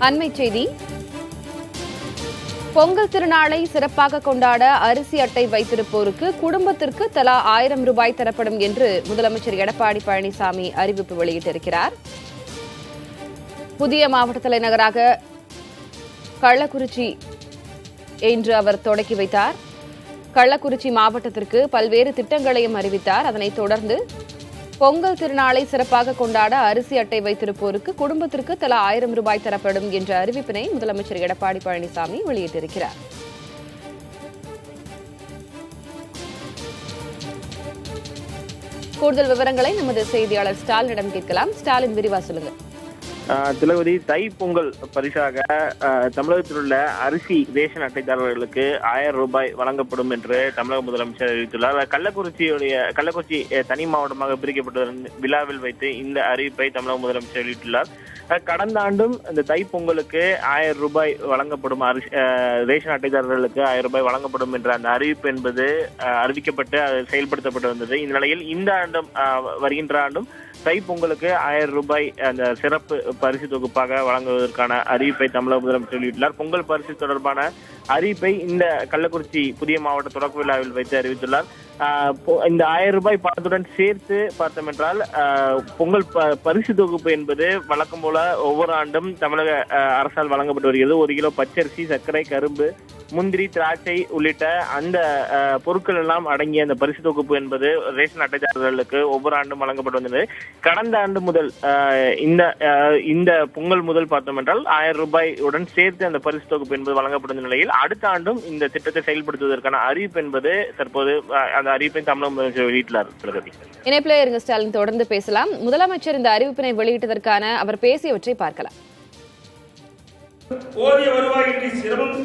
அண்மைச் செய்தி. பொங்கல் திருநாளை சிறப்பாக கொண்டாட அரிசி அட்டை வைத்திருப்போருக்கு குடும்பத்திற்கு தலா 1000 ரூபாய் தரப்படும் என்று முதலமைச்சர் எடப்பாடி பழனிசாமி அறிவிப்பு வெளியிட்டிருக்கிறார். புதிய மாவட்ட தலைநகராக கள்ளக்குறிச்சி என்று அவர் தொடக்கி வைத்தார். கள்ளக்குறிச்சி மாவட்டத்திற்கு பல்வேறு திட்டங்களையும் அறிவித்தார். அதனைத் தொடர்ந்து பொங்கல் திருநாளை சிறப்பாக கொண்டாட அரிசி அட்டை வைத்திருப்போருக்கு குடும்பத்திற்கு தலா 1000 ரூபாய் தரப்படும் என்ற அறிவிப்பினை முதலமைச்சர் எடப்பாடி பழனிசாமி வெளியிட்டிருக்கிறார். கூடுதல் விவரங்களை நமது செய்தியாளர் ஸ்டாலினிடம் கேட்கலாம். ஸ்டாலின், விரிவா சொல்லுங்க. திலகவதி, தை பொங்கல் பரிசாக தமிழகத்தில் உள்ள அரிசி ரேஷன் அட்டைதாரர்களுக்கு 1000 ரூபாய் வழங்கப்படும் என்று தமிழக முதலமைச்சர் அறிவித்துள்ளார். கள்ளக்குறிச்சி தனி மாவட்டமாக பிரிக்கப்பட்ட விழாவில் வைத்து இந்த அறிவிப்பை தமிழக முதலமைச்சர் வெளியிட்டுள்ளார். கடந்த ஆண்டும் இந்த தை பொங்கலுக்கு 1000 ரூபாய் வழங்கப்படும், ரேஷன் அட்டைதாரர்களுக்கு 1000 ரூபாய் வழங்கப்படும் என்ற அந்த அறிவிப்பு என்பது அறிவிக்கப்பட்டு செயல்படுத்தப்பட்டு வந்தது. இந்நிலையில் இந்த ஆண்டும் வருகின்ற ஆண்டும் தை பொங்கலுக்கு 1000 ரூபாய் அந்த சிறப்பு பரிசு தொகுப்பாக வழங்குவதற்கான அறிவிப்பை தமிழக முதலமைச்சர் வெளியிட்டுள்ளார். பொங்கல் பரிசு தொடர்பான அறிவிப்பை இந்த கள்ளக்குறிச்சி புதிய மாவட்ட தொடக்க விழாவில் வைத்து அறிவித்துள்ளார். இந்த 1000 ரூபாய் பணத்துடன் சேர்த்து பார்த்தோம் என்றால் பொங்கல் பரிசு தொகுப்பு என்பது வழக்கம் போல ஒவ்வொரு ஆண்டும் தமிழக அரசால் வழங்கப்பட்டு வருகிறது. 1 கிலோ பச்சரிசி, சர்க்கரை, கரும்பு, முந்திரி, திராட்சை உள்ளிட்ட அந்த பொருட்கள் எல்லாம் அடங்கிய அந்த பரிசு தொகுப்பு என்பது ரேஷன் அட்டைதாரர்களுக்கு ஒவ்வொரு ஆண்டும் வழங்கப்பட்டு வந்தது. கடந்த ஆண்டு முதல் இந்த பொங்கல் முதல் பார்த்தோம் என்றால் 1000 ரூபாயுடன் சேர்த்து அந்த பரிசு தொகுப்பு என்பது வழங்கப்படும் நிலையில் அடுத்த ஆண்டும் இந்த திட்டத்தை செயல்படுத்துவதற்கான அறிவிப்பு என்பது தற்போது அந்த அறிவிப்பை தமிழக முதலமைச்சர் வெளியிட்டுள்ளார். இணைப்பிலே இருங்க ஸ்டாலின், தொடர்ந்து பேசலாம். முதலமைச்சர் இந்த அறிவிப்பினை வெளியிட்டதற்கான அவர் பேசியவற்றை பார்க்கலாம். போதிய வருவாயின்றி சிரமம்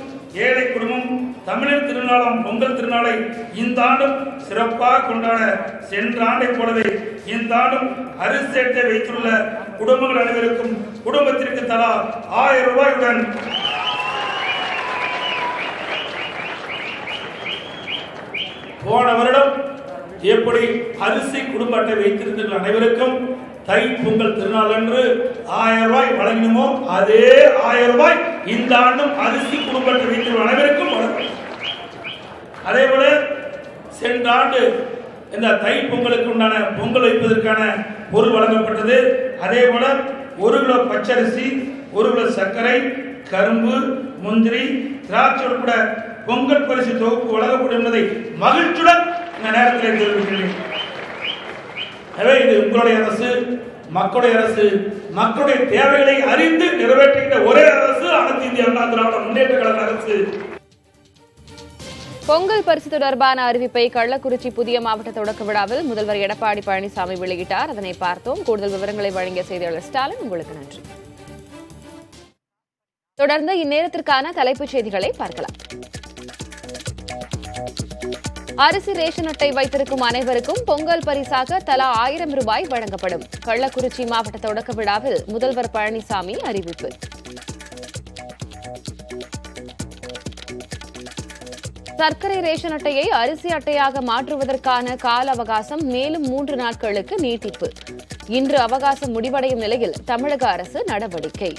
ஏழை குடும்பம் தமிழர் திருநாளாம் பொங்கல் திருநாளை இந்த ஆண்டும் சிறப்பாக கொண்டாட சென்ற ஆண்டை போலவே இந்த ஆண்டும் அரிசி அட்டை வைத்துள்ள குடும்பங்கள் அனைவருக்கும் குடும்பத்திற்கு தலா 1000 ரூபாயுடன் போன வருடம் எப்படி அரிசி குடும்ப அட்டை வைத்திருக்கின்ற அனைவருக்கும் தை பொங்கல் திருநாள் அன்று 1000 ரூபாய் வழங்கினோமோ அதே 1000 ரூபாய் இந்த ஆண்டும் அரிசி குடும்ப அட்டை வைத்திருக்கிற அனைவருக்கும் வழங்கும். அதே போல சென்ற ஆண்டு இந்த தை பொங்கலுக்கு உண்டான பொங்கல் வைப்பதற்கான பொருள் வழங்கப்பட்டது. அதே போல 1 கிலோ பச்சரிசி, 1 கிலோ சர்க்கரை, கரும்பு, முந்திரி, திராட்சை உட்பட பொங்கல் பரிசு தொகுப்பு வழங்கப்படும் என்பதை மகிழ்ச்சியுடன் இந்த நேரத்தில் தெரிவிக்கிறேன். எனவே இது உங்களுடைய அரசு, மக்களுடைய அரசு, மக்களுடைய தேவைகளை அறிந்து நிறைவேற்றுகின்ற ஒரே அரசு அனைத்து இந்திய அண்ணா திராவிட முன்னேற்ற கழக அரசு. பொங்கல் பரிசு தொடர்பான அறிவிப்பை கள்ளக்குறிச்சி புதிய மாவட்ட தொடக்க விழாவில் முதல்வர் எடப்பாடி பழனிசாமி வெளியிட்டார். அதனை பார்த்தோம். கூடுதல் விவரங்களை வழங்கிய செய்தியாளர் ஸ்டாலின், உங்களுக்கு நன்றி. தொடர்ந்து இந்நேரத்திற்கான தலைப்புச் செய்திகளை பார்க்கலாம். அரிசி ரேஷன் அட்டை வைத்திருக்கும் அனைவருக்கும் பொங்கல் பரிசாக தலா 1000 ரூபாய் வழங்கப்படும். கள்ளக்குறிச்சி மாவட்ட தொடக்க விழாவில் முதல்வர் பழனிசாமி அறிவிப்பு. சர்க்கரை ரேஷன் அட்டையை அரிசி அட்டையாக மாற்றுவதற்கான கால அவகாசம் மேலும் 3 நாட்களுக்கு நீட்டிப்பு. இன்று அவகாசம் முடிவடையும் நிலையில் தமிழக அரசு நடவடிக்கை.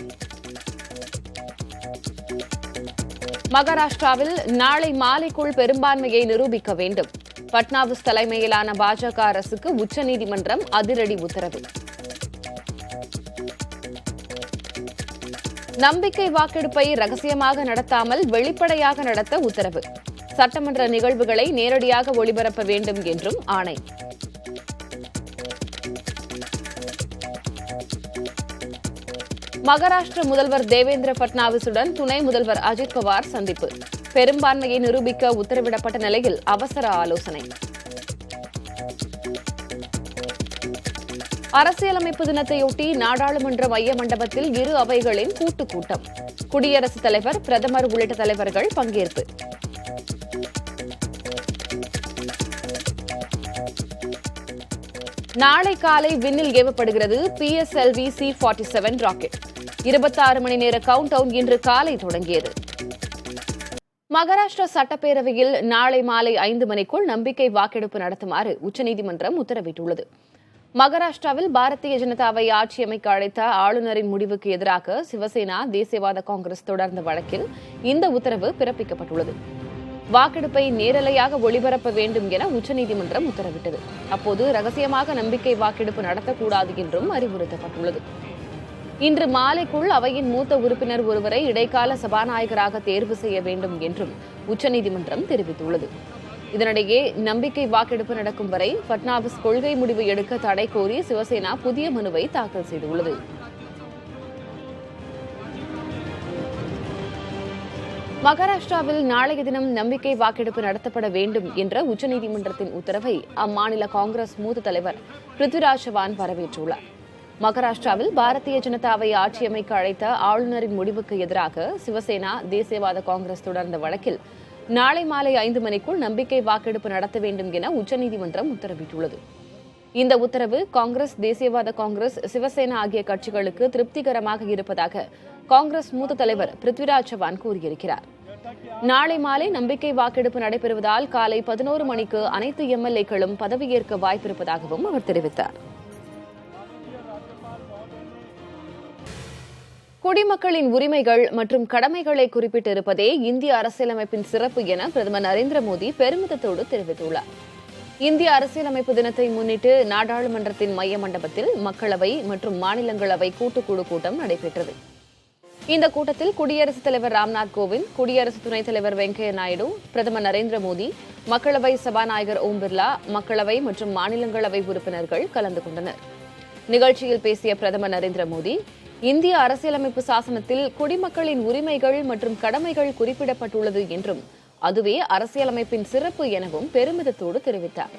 மகாராஷ்டிராவில் நாளை மாலைக்குள் பெரும்பான்மையை நிரூபிக்க வேண்டும். பட்னாவிஸ் தலைமையிலான பாஜக அரசுக்கு உச்சநீதிமன்றம் அதிரடி உத்தரவு. நம்பிக்கை வாக்கெடுப்பை ரகசியமாக நடத்தாமல் வெளிப்படையாக நடத்த உத்தரவு. சட்டமன்ற நிகழ்வுகளை நேரடியாக ஒளிபரப்ப வேண்டும் என்றும் ஆணை. மகாராஷ்டிர முதல்வர் தேவேந்திர பட்னாவிசுடன் துணை முதல்வர் அஜித் பவார் சந்திப்பு. பெரும்பான்மையை நிரூபிக்க உத்தரவிடப்பட்ட நிலையில் அவசர ஆலோசனை. அரசியலமைப்பு தினத்தையொட்டி நாடாளுமன்ற மைய மண்டபத்தில் இரு அவைகளின் கூட்டம். குடியரசுத் தலைவர், பிரதமர் உள்ளிட்ட தலைவர்கள் பங்கேற்பு. நாளை காலை விண்ணில் ஏவப்படுகிறது PSLV C-47 ராக்கெட். 26 மணி நேர கவுண்ட் டவுன் இன்று காலை தொடங்கியது. மகாராஷ்டிரா சட்டப்பேரவையில் நாளை மாலை 5 மணிக்குள் நம்பிக்கை வாக்கெடுப்பு நடத்துமாறு உச்சநீதிமன்றம் உத்தரவிட்டுள்ளது. மகாராஷ்டிராவில் பாரதிய ஜனதாவை ஆட்சி அமைக்க அழைத்த ஆளுநரின் முடிவுக்கு எதிராக சிவசேனா தேசியவாத காங்கிரஸ் தொடர்ந்த வழக்கில் இந்த உத்தரவு பிறப்பிக்கப்பட்டுள்ளது. வாக்கெடுப்பை நேரலையாக ஒளிபரப்ப வேண்டும் என உச்சநீதிமன்றம் உத்தரவிட்டது. அப்போது ரகசியமாக நம்பிக்கை வாக்கெடுப்பு நடத்தக்கூடாது என்றும் அறிவுறுத்தப்பட்டுள்ளது. இன்று மாலைக்குள் அவையின் மூத்த உறுப்பினர் ஒருவரை இடைக்கால சபாநாயகராக தேர்வு செய்ய வேண்டும் என்றும் உச்சநீதிமன்றம் தெரிவித்துள்ளது. இதனிடையே நம்பிக்கை வாக்கெடுப்பு நடக்கும் வரை பட்னாவிஸ் கொள்கை முடிவு எடுக்க தடை கோரி சிவசேனா புதிய மனுவை தாக்கல் செய்துள்ளது. மகாராஷ்டிராவில் நாளைய தினம் நம்பிக்கை வாக்கெடுப்பு நடத்தப்பட வேண்டும் என்ற உச்சநீதிமன்றத்தின் உத்தரவை அம்மாநில காங்கிரஸ் மூத்த தலைவர் பிருத்விராஜ் சவான் வரவேற்றுள்ளார். மகாராஷ்டிராவில் பாரதிய ஜனதாவை ஆட்சி அமைக்க அழைத்த ஆளுநரின் முடிவுக்கு எதிராக சிவசேனா தேசியவாத காங்கிரஸ் தொடர்ந்த வழக்கில் நாளை மாலை 5 மணிக்குள் நம்பிக்கை வாக்கெடுப்பு நடத்த வேண்டும் என உச்சநீதிமன்றம் உத்தரவிட்டுள்ளது. இந்த உத்தரவு காங்கிரஸ், தேசியவாத காங்கிரஸ், சிவசேனா ஆகிய கட்சிகளுக்கு திருப்திகரமாக இருப்பதாக காங்கிரஸ் மூத்த தலைவர் பிருத்விராஜ் சவான் கூறியிருக்கிறார். நாளை மாலை நம்பிக்கை வாக்கெடுப்பு நடைபெறுவதால் காலை 11 மணிக்கு அனைத்து எம்எல்ஏக்களும் பதவியேற்க வாய்ப்பிருப்பதாகவும் அவர் தெரிவித்தார். குடிமக்களின் உரிமைகள் மற்றும் கடமைகளை குறிப்பிட்டிருப்பதே இந்திய அரசியலமைப்பின் சிறப்பு என பிரதமர் நரேந்திர மோடி பெருமிதத்தோடு தெரிவித்துள்ளார். இந்திய அரசியலமைப்பு தினத்தை முன்னிட்டு நாடாளுமன்றத்தின் மைய மண்டபத்தில் மக்களவை மற்றும் மாநிலங்களவை கூட்டுக்குழு கூட்டம் நடைபெற்றது. இந்த கூட்டத்தில் குடியரசுத் தலைவர் ராம்நாத் கோவிந்த், குடியரசு துணைத் தலைவர் வெங்கையா நாயுடு, பிரதமர் நரேந்திர மோடி, மக்களவை சபாநாயகர் ஓம் பிர்லா, மக்களவை மற்றும் மாநிலங்களவை உறுப்பினர்கள் கலந்து கொண்டனர். நிகழ்ச்சியில் பேசிய பிரதமர் நரேந்திர மோடி, இந்திய அரசியலமைப்பு சாசனத்தில் குடிமக்களின் உரிமைகள் மற்றும் கடமைகள் குறிப்பிடப்பட்டுள்ளது என்றும் அதுவே அரசியலமைப்பின் சிறப்பு எனவும் பெருமிதத்தோடு தெரிவித்தார்.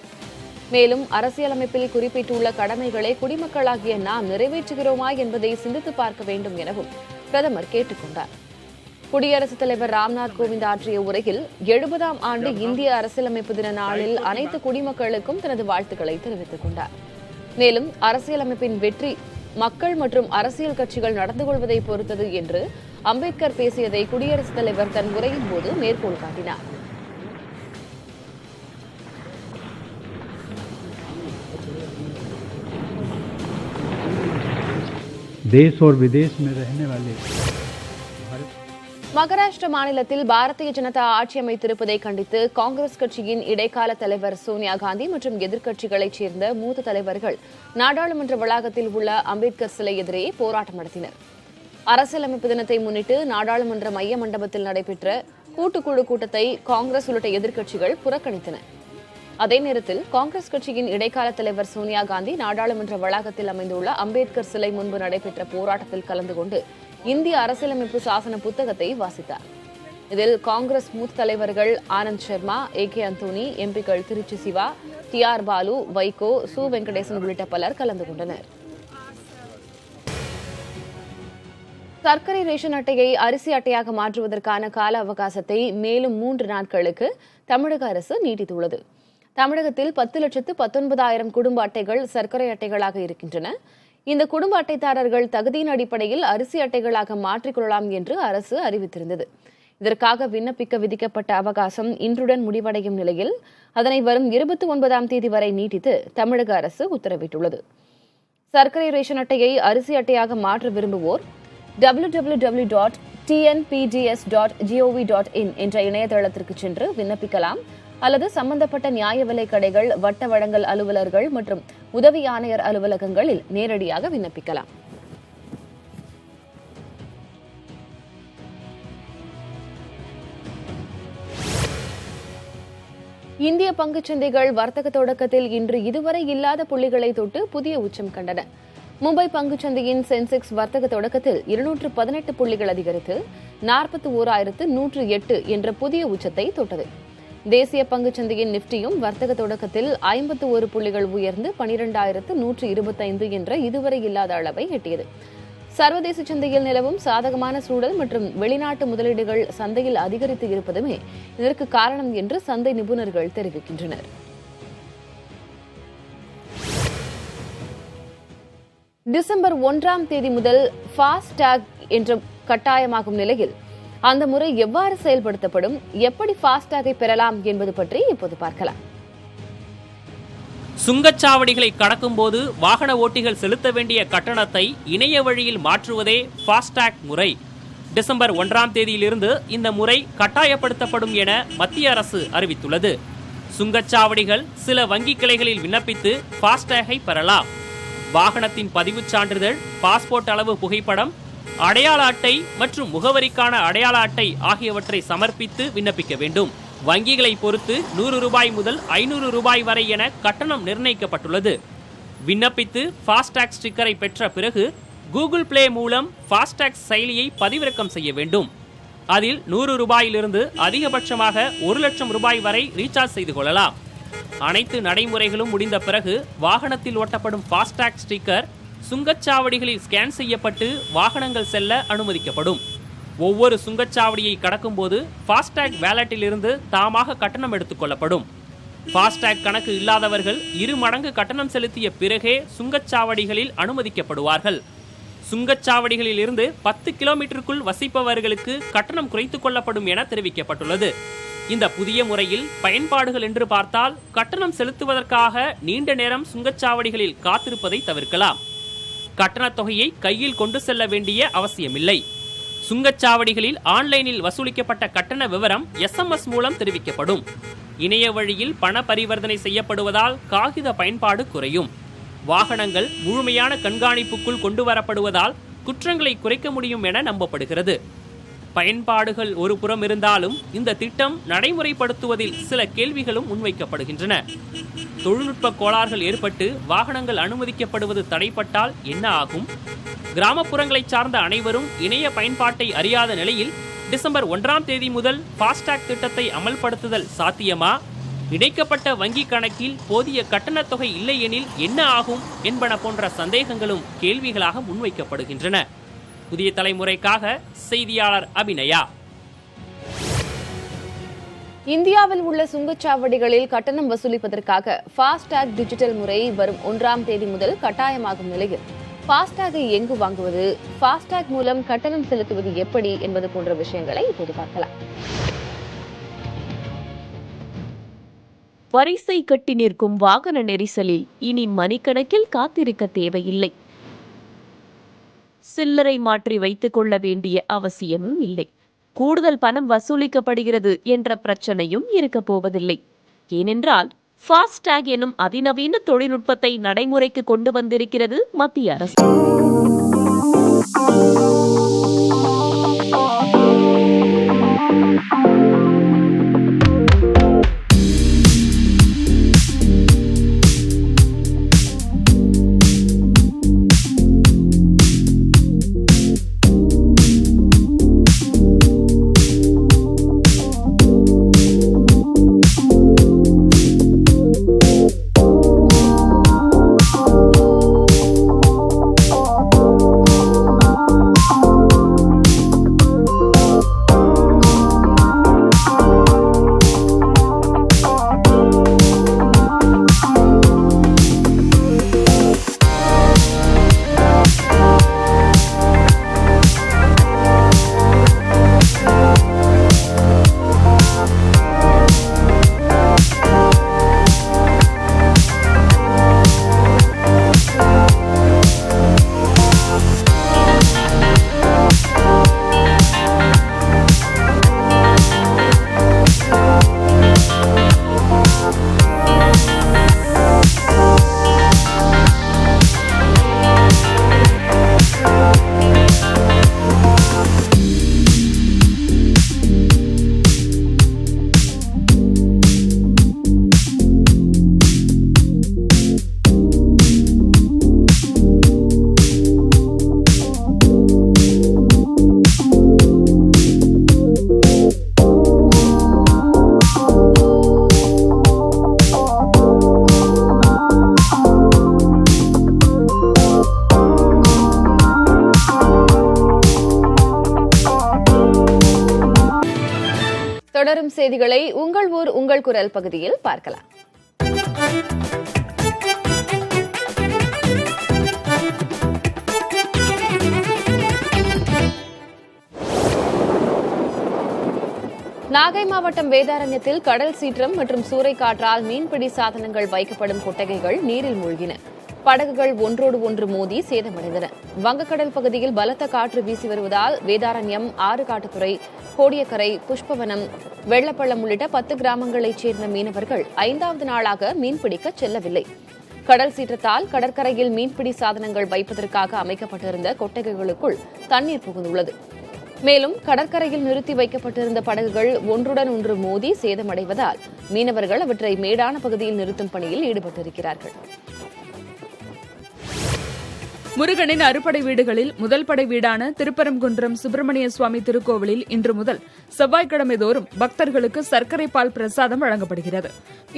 மேலும் அரசியலமைப்பில் குறிப்பிட்டுள்ள கடமைகளை குடிமக்களாகிய நாம் நிறைவேற்றுகிறோமா என்பதை சிந்தித்து பார்க்க வேண்டும் எனவும் பிரதமர் கேட்டுக் கொண்டார். குடியரசுத் தலைவர் ராம்நாத் கோவிந்த் ஆற்றிய உரையில் 70ஆம் ஆண்டு இந்திய அரசியலமைப்பு தின நாளில் அனைத்து குடிமக்களுக்கும் தனது வாழ்த்துக்களை தெரிவித்துக் கொண்டார். மேலும் அரசியலமைப்பின் வெற்றி மக்கள் மற்றும் அரசியல் கட்சிகள் நடந்து கொள்வதை பொறுத்தது என்று அம்பேத்கர் பேசியதை குடியரசுத் தலைவர் தன் உரையின் போது மேற்கோள் காட்டினார். देश और विदेश में रहने वाले மகாராஷ்டிரா மாநிலத்தில் பாரதிய ஜனதா ஆட்சி அமைத்திருப்பதை கண்டித்து காங்கிரஸ் கட்சியின் இடைக்கால தலைவர் சோனியா காந்தி மற்றும் எதிர்க்கட்சிகளைச் சேர்ந்த மூத்த தலைவர்கள் நாடாளுமன்ற வளாகத்தில் உள்ள அம்பேத்கர் சிலை எதிரே போராட்டம் நடத்தினர். அரசியலமைப்பு தினத்தை முன்னிட்டு நாடாளுமன்ற மைய மண்டபத்தில் நடைபெற்ற கூட்டுக்குழு கூட்டத்தை காங்கிரஸ் உள்ளிட்ட எதிர்க்கட்சிகள் புறக்கணித்தன. அதே நேரத்தில் காங்கிரஸ் கட்சியின் இடைக்கால தலைவர் சோனியா காந்தி நாடாளுமன்ற வளாகத்தில் அமைந்துள்ள அம்பேத்கர் சிலை முன்பு நடைபெற்ற போராட்டத்தில் கலந்து கொண்டு இந்திய அரசியலமைப்பு சாசன புத்தகத்தை வாசித்தார். இதில் காங்கிரஸ் மூத்த தலைவர்கள் ஆனந்த் சர்மா, ஏ.கே. அந்தோனி, எம்பிக்கள் திருச்சி சிவா, டி.ஆர். பாலு, வைகோ, சு. வெங்கடேசன் உள்ளிட்ட பலர் கலந்து கொண்டனர். சர்க்கரை ரேஷன் அட்டையை அரிசி அட்டையாக மாற்றுவதற்கான கால அவகாசத்தை மேலும் 3 நாட்களுக்கு தமிழக அரசு நீட்டித்துள்ளது. தமிழகத்தில் 10,19,000 குடும்ப அட்டைகள் சர்க்கரை அட்டைகளாக இருக்கின்றன. இந்த குடும்ப அட்டைதாரர்கள் தகுதியின் அடிப்படையில் அரிசி அட்டைகளாக மாற்றிக்கொள்ளலாம் என்று அரசு அறிவித்திருந்தது. இதற்காக விண்ணப்பிக்க விதிக்கப்பட்ட அவகாசம் இன்றுடன் முடிவடையும் நிலையில் அதனை வரும் 29ஆம் தேதி வரை நீட்டித்து தமிழக அரசு உத்தரவிட்டுள்ளது. சர்க்கரை ரேஷன் அட்டையை அரிசி அட்டையாக மாற்ற விரும்புவோர் www.tnpds.gov.in என்ற இணையதளத்திற்கு சென்று விண்ணப்பிக்கலாம் அல்லது சம்பந்தப்பட்ட நியாய விலைக் கடைகள், வட்ட வழங்கல் அலுவலர்கள் மற்றும் உதவி ஆணையர் அலுவலகங்களில் நேரடியாக விண்ணப்பிக்கலாம். இந்திய பங்குச்சந்தைகள் வர்த்தக தொடக்கத்தில் இன்று இதுவரை இல்லாத புள்ளிகளை தொட்டு புதிய உச்சம் கண்டன. மும்பை பங்குச்சந்தையின் சென்செக்ஸ் வர்த்தக தொடக்கத்தில் 218 புள்ளிகள் அதிகரித்து 41,108 என்ற புதிய உச்சத்தை தொட்டது. தேசிய பங்குச்சந்தையின் நிப்டியும் வர்த்தக தொடக்கத்தில் 51 புள்ளிகள் உயர்ந்து 12,125 என்ற இதுவரை இல்லாத அளவை எட்டியது. சர்வதேச சந்தையில் நிலவும் சாதகமான சூழல் மற்றும் வெளிநாட்டு முதலீடுகள் சந்தையில் அதிகரித்து இருப்பதுமே இதற்கு காரணம் என்று சந்தை நிபுணர்கள் தெரிவிக்கின்றனர். டிசம்பர் 1ஆம் தேதி முதல் ஃபாஸ்டாக் என்ற கட்டாயமாகும் நிலையில் அந்த முறை எவ்வாறு செயல்படுத்தப்படும், எப்படி ஃபாஸ்டாகை பெறலாம் என்பது பற்றி இப்போது பார்க்கலாம். சுங்கச்சாவடிகளை கடக்கும்போது வாகன ஓட்டிகள் செலுத்த வேண்டிய கட்டணத்தை இணைய வழியில் மாற்றுவதே ஃபாஸ்டாக் முறை. டிசம்பர் 1ஆம் தேதியிலிருந்து இந்த முறை கட்டாயப்படுத்தப்படும் என மத்திய அரசு அறிவித்துள்ளது. சுங்கச்சாவடிகள் சில வங்கி கிளைகளில் விண்ணப்பித்து ஃபாஸ்டாகை பெறலாம். வாகனத்தின் பதிவுச் சான்றிதழ், பாஸ்போர்ட் அளவு புகைப்படம், அடையாள அட்டை மற்றும் முகவரிக்கான அடையாள அட்டை ஆகியவற்றை சமர்ப்பித்து விண்ணப்பிக்க வேண்டும். வங்கிகளை பொறுத்து 100 ரூபாய் முதல் 500 ரூபாய் வரை என கட்டணம் நிர்ணயிக்கப்பட்டுள்ளது. விண்ணப்பித்து ஃபாஸ்டாக் ஸ்டிக்கரை பெற்ற பிறகு கூகுள் பிளே மூலம் ஃபாஸ்டாக் செயலியை பதிவிறக்கம் செய்ய வேண்டும். அதில் 100 ரூபாயிலிருந்து அதிகபட்சமாக 1 லட்சம் ரூபாய் வரை ரீசார்ஜ் செய்து கொள்ளலாம். அனைத்து நடைமுறைகளும் முடிந்த பிறகு வாகனத்தில் ஒட்டப்படும் ஃபாஸ்டாக் ஸ்டிக்கர் சுங்கச்சாவடிகளில் ஸ்கேன் செய்யப்பட்டு வாகனங்கள் செல்ல அனுமதிக்கப்படும். ஒவ்வொரு சுங்கச்சாவடியை கடக்கும்போது ஃபாஸ்டாக் வேலட்டிலிருந்து தாமாக கட்டணம் எடுத்துக் கொள்ளப்படும். ஃபாஸ்டாக் கணக்கு இல்லாதவர்கள் 2 மடங்கு கட்டணம் செலுத்திய பிறகே சுங்கச்சாவடிகளில் அனுமதிக்கப்படுவார்கள். சுங்கச்சாவடிகளில் இருந்து 10 கிலோமீட்டருக்குள் வசிப்பவர்களுக்கு கட்டணம் குறைத்துக் கொள்ளப்படும் என தெரிவிக்கப்பட்டுள்ளது. இந்த புதிய முறையில் பயன்பாடுகள் என்று பார்த்தால் கட்டணம் செலுத்துவதற்காக நீண்ட நேரம் சுங்கச்சாவடிகளில் காத்திருப்பதை தவிர்க்கலாம். கட்டணத் தொகையை கையில் கொண்டு செல்ல வேண்டிய அவசியமில்லை. சுங்கச்சாவடிகளில் ஆன்லைனில் வசூலிக்கப்பட்ட கட்டண விவரம் SMS மூலம் தெரிவிக்கப்படும். இணைய வழியில் பண பரிவர்த்தனை செய்யப்படுவதால் காகித பயன்பாடு குறையும். வாகனங்கள் முழுமையான கண்காணிப்புக்குள் கொண்டு வரப்படுவதால் குற்றங்களை குறைக்க முடியும் என நம்பப்படுகிறது. பயன்பாடுகள் ஒரு புறம் இருந்தாலும் இந்த திட்டம் நடைமுறைப்படுத்துவதில் சில கேள்விகளும் முன்வைக்கப்படுகின்றன. தொழில்நுட்ப கோளாறுகள் ஏற்பட்டு வாகனங்கள் அனுமதிக்கப்படுவது தடைப்பட்டால் என்ன ஆகும்? கிராமப்புறங்களை சார்ந்த அனைவரும் இணைய பயன்பாட்டை அறியாத நிலையில் டிசம்பர் 1ஆம் தேதி முதல் ஃபாஸ்டாக் திட்டத்தை அமல்படுத்துதல் சாத்தியமா? இணைக்கப்பட்ட வங்கி கணக்கில் போதிய கட்டணத் தொகை இல்லை எனில் என்ன ஆகும் என்பன போன்ற சந்தேகங்களும் கேள்விகளாக முன்வைக்கப்படுகின்றன. புதிய தலைமுறைக்காக செய்தியாளர் அபிநயா. இந்தியாவில் உள்ள சுங்கச்சாவடிகளில் கட்டணம் வசூலிப்பதற்காக ஃபாஸ்டாக் டிஜிட்டல் முறை வரும் 1ஆம் தேதி முதல் கட்டாயமாகும் நிலையில் ஃபாஸ்டாகை எங்கு வாங்குவது, ஃபாஸ்டாக் மூலம் கட்டணம் செலுத்துவது எப்படி என்பது போன்ற விஷயங்களை இப்போது பார்க்கலாம். வரிசை கட்டி நிற்கும் வாகன நெரிசலில் இனி மணிக்கணக்கில் காத்திருக்க தேவையில்லை. சில்லறை மாற்றி வைத்துக் கொள்ள வேண்டிய அவசியமும் இல்லை. கூடுதல் பணம் வசூலிக்கப்படுகிறது என்ற பிரச்சனையும் இருக்க போவதில்லை. ஏனென்றால் ஃபாஸ்டாக் எனும் அதிநவீன தொழில்நுட்பத்தை நடைமுறைக்கு கொண்டு வந்திருக்கிறது மத்திய அரசு. தொடரும் செய்திகளை உங்கள் ஊர் உங்கள் குரல் பகுதியில் பார்க்கலாம். நாகை மாவட்டம் வேதாரண்யத்தில் கடல் சீற்றம் மற்றும் சூறைக்காற்றால் மீன்பிடி சாதனங்கள் வைக்கப்படும் கொட்டகைகள் நீரில் மூழ்கின. படகுகள் ஒன்றோடு ஒன்று மோதி சேதமடைந்தன. வங்கக்கடல் பகுதியில் பலத்த காற்று வீசி வருவதால் வேதாரண்யம், ஆறுகாட்டுத்துறை, கோடியக்கரை, புஷ்பவனம், வெள்ளப்பள்ளம் உள்ளிட்ட 10 கிராமங்களைச் சேர்ந்த மீனவர்கள் 5வது நாளாக மீன்பிடிக்க செல்லவில்லை. கடல் சீற்றத்தால் கடற்கரையில் மீன்பிடி சாதனங்கள் வைப்பதற்காக அமைக்கப்பட்டிருந்த கொட்டகைகளுக்குள் தண்ணீர் புகுந்துள்ளது. மேலும் கடற்கரையில் நிறுத்தி வைக்கப்பட்டிருந்த படகுகள் ஒன்றுடன் ஒன்று மோதி சேதமடைவதால் மீனவர்கள் அவற்றை மேடான பகுதியில் நிறுத்தும் பணியில் ஈடுபட்டிருக்கிறார்கள். முருகனின் அறுபடை வீடுகளில் முதல் படை வீடான திருப்பரங்குன்றம் சுப்பிரமணிய சுவாமி திருக்கோவிலில் இன்று முதல் செவ்வாய்க்கிழமை தோறும் பக்தர்களுக்கு சர்க்கரை பால் பிரசாதம் வழங்கப்படுகிறது.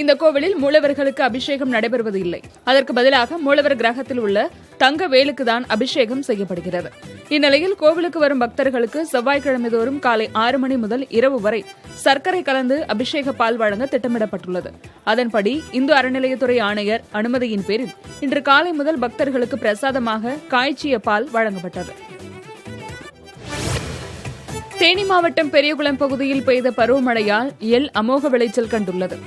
இந்த கோவிலில் மூலவர்களுக்கு அபிஷேகம் நடைபெறுவது இல்லை. அதற்கு பதிலாக மூலவர் கிரகத்தில் உள்ள தங்க வேலுக்குதான் அபிஷேகம் செய்யப்படுகிறது. இந்நிலையில் கோவிலுக்கு வரும் பக்தர்களுக்கு செவ்வாய்க்கிழமை தோறும் காலை 6 மணி முதல் இரவு வரை சர்க்கரை கலந்து அபிஷேக பால் வழங்க திட்டமிடப்பட்டுள்ளது. அதன்படி இந்து அறநிலையத்துறை ஆணையர் அனுமதியின் பேரில் இன்று காலை முதல் பக்தர்களுக்கு பிரசாதமாக காய்ச்சிய பால் வழங்கப்பட்டது. தேனி மாவட்டம் பெரியகுளம் பகுதியில் பெய்த பருவமழையால் எள் அமோக விளைச்சல் கண்டுள்ளது.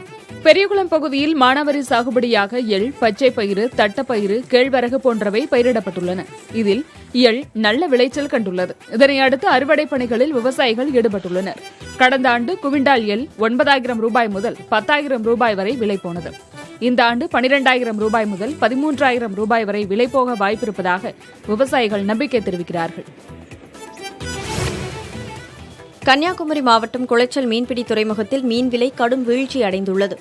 பெரியகுளம் பகுதியில் மானாவாரி சாகுபடியாக எள், பச்சை பயிறு, தட்டப்பயிறு, கேழ்வரகு போன்றவை பயிரிடப்பட்டுள்ளன. இதில் எள் நல்ல விளைச்சல் கண்டுள்ளது. இதனை அடுத்து அறுவடை பணிகளில் விவசாயிகள் ஈடுபட்டுள்ளனர். கடந்த ஆண்டு குவிண்டால் எள் 9,000 ரூபாய் முதல் 10,000 ரூபாய் வரை விலை போனது. இந்த ஆண்டு 12,000 ரூபாய் முதல் 13,000 ரூபாய் வரை விலை போக வாய்ப்பிருப்பதாக விவசாயிகள் நம்பிக்கை தெரிவிக்கிறார்கள். கன்னியாகுமரி மாவட்டம் குளச்சல் மீன்பிடி துறைமுகத்தில் மீன் விலை கடும் வீழ்ச்சி அடைந்துள்ளது.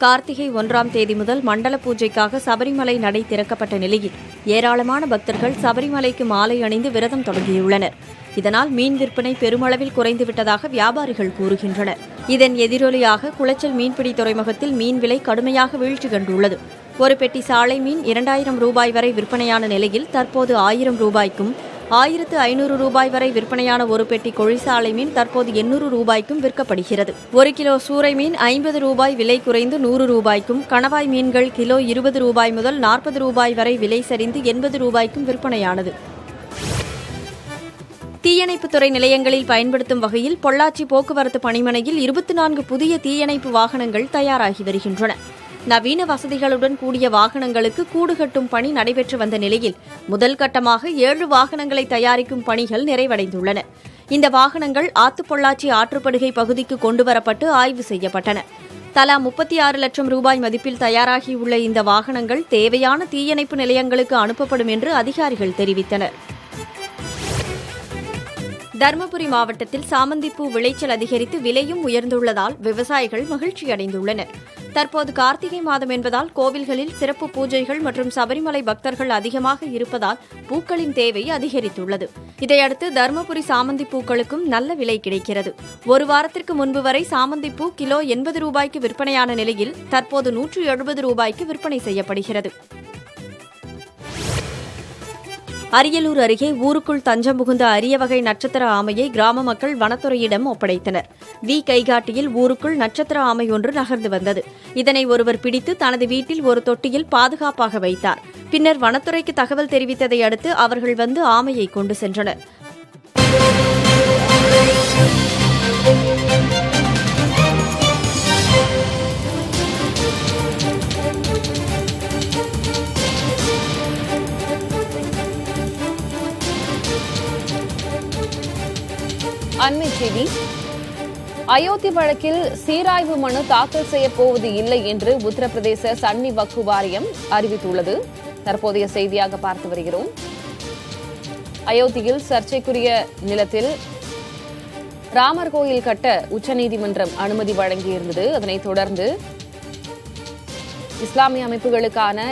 கார்த்திகை 1ஆம் தேதி முதல் மண்டல பூஜைக்காக சபரிமலை நடை திறக்கப்பட்ட நிலையில் ஏராளமான பக்தர்கள் சபரிமலைக்கு மாலை அணிந்து விரதம் தொடங்கியுள்ளனர். இதனால் மீன் விற்பனை பெருமளவில் குறைந்துவிட்டதாக வியாபாரிகள் கூறுகின்றனர். இதன் எதிரொலியாக குளச்சல் மீன்பிடி துறைமுகத்தில் மீன் விலை கடுமையாக வீழ்ச்சி கண்டுள்ளது. ஒரு பெட்டி சாலை மீன் 2,000 ரூபாய் வரை விற்பனையான நிலையில் தற்போது 1,000 ரூபாய்க்கும் 1,500 ரூபாய் வரை விற்பனையான ஒரு பெட்டி கொழிசாலை மீன் தற்போது 800 ரூபாய்க்கும் விற்கப்படுகிறது. 1 கிலோ சூறை மீன் 50 ரூபாய் விலை குறைந்து 100 ரூபாய்க்கும், கணவாய் மீன்கள் கிலோ 20 ரூபாய் முதல் 40 ரூபாய் வரை விலை சரிந்து 80 ரூபாய்க்கும் விற்பனையானது. தீயணைப்புத்துறை நிலையங்களில் பயன்படுத்தும் வகையில் பொள்ளாச்சி போக்குவரத்து பணிமனையில் 24 புதிய தீயணைப்பு வாகனங்கள் தயாராகி வருகின்றன. நவீன வசதிகளுடன் கூடிய வாகனங்களுக்கு கூடு கட்டும் பணி நடைபெற்று வந்த நிலையில் முதல் கட்டமாக 7 வாகனங்களை தயாரிக்கும் பணிகள் நிறைவடைந்துள்ளன. இந்த வாகனங்கள் ஆத்துப்பொள்ளாச்சி ஆற்றுப்படுகை பகுதிக்கு கொண்டுவரப்பட்டு ஆய்வு செய்யப்பட்டன. தலா 36 லட்சம் ரூபாய் மதிப்பில் தயாராகியுள்ள இந்த வாகனங்கள் தேவையான தீயணைப்பு நிலையங்களுக்கு அனுப்பப்படும் என்று அதிகாரிகள் தெரிவித்தனர். தருமபுரி மாவட்டத்தில் சாமந்திப்பூ விளைச்சல் அதிகரித்து விலையும் உயர்ந்துள்ளதால் விவசாயிகள் மகிழ்ச்சியடைந்துள்ளனர். தற்போது கார்த்திகை மாதம் என்பதால் கோவில்களில் சிறப்பு பூஜைகள் மற்றும் சபரிமலை பக்தர்கள் அதிகமாக இருப்பதால் பூக்களின் தேவை அதிகரித்துள்ளது. இதையடுத்து தருமபுரி சாமந்தி பூக்களுக்கும் நல்ல விலை கிடைக்கிறது. ஒரு வாரத்திற்கு முன்பு வரை சாமந்திப்பூ கிலோ 80 ரூபாய்க்கு விற்பனையான நிலையில் தற்போது 170 ரூபாய்க்கு விற்பனை செய்யப்படுகிறது. அரியலூர் அருகே ஊருக்குள் தஞ்சம் புகுந்த அரிய வகை நட்சத்திர ஆமையை கிராம மக்கள் வனத்துறையிடம் ஒப்படைத்தனர். கைகாட்டியில் ஊருக்குள் நட்சத்திர ஆமை ஒன்று நகர்ந்து வந்தது. இதனை ஒருவர் பிடித்து தனது வீட்டில் ஒரு தொட்டியில் பாதுகாப்பாக வைத்தார். பின்னர் வனத்துறைக்கு தகவல் தெரிவித்ததை அடுத்து அவர்கள் வந்து ஆமையை கொண்டு சென்றனர். அண்மை செய்தி. அயோத்தி வழக்கில் சீராய்வு மனு தாக்கல் செய்யப்போவது இல்லை என்று உத்தரப்பிரதேச சன்னி வக்ஃப் வாரியம் அறிவித்துள்ளது. தற்போதைய செய்தியாக பார்த்து வருகிறோம். அயோத்தியில் சர்ச்சைக்குரிய நிலத்தில் ராமர் கோயில் கட்ட உச்சநீதிமன்றம் அனுமதி வழங்கியிருந்தது. அதனைத் தொடர்ந்து இஸ்லாமிய அமைப்புகளுக்கான